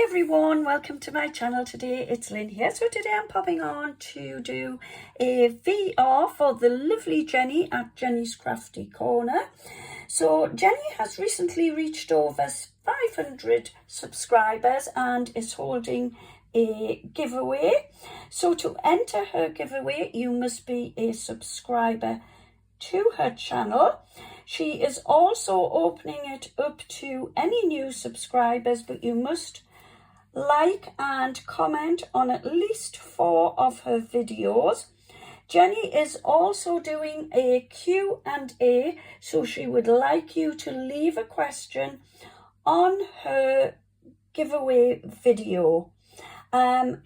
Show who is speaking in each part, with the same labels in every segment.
Speaker 1: everyone, welcome to my channel. Today it's Lynn here. So today I'm popping on to do a VR for the lovely Jenny at Jenny's Crafty Corner. So Jenny has recently reached over 500 subscribers and is holding a giveaway. So to enter her giveaway you must be a subscriber to her channel. She is also opening it up to any new subscribers, but you must like and comment on at least 4 of her videos. Jenny is also doing a Q&A, so she would like you to leave a question on her giveaway video.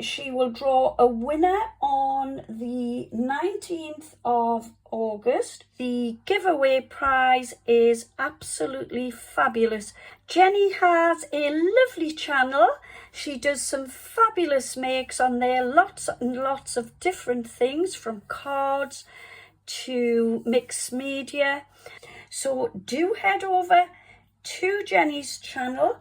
Speaker 1: She will draw a winner on the 19th of August. The giveaway prize is absolutely fabulous. Jenny has a lovely channel. She does some fabulous makes on there, lots and lots of different things from cards to mixed media. So do head over to Jenny's channel.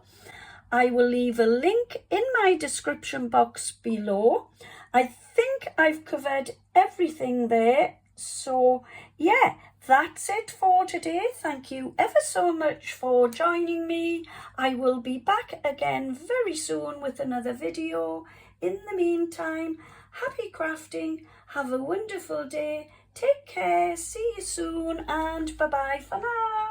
Speaker 1: I will leave a link in my description box below. I think I've covered everything there. So yeah, that's it for today. Thank you ever so much for joining me. I will be back again very soon with another video. In the meantime, happy crafting. Have a wonderful day. Take care. See you soon and bye-bye for now.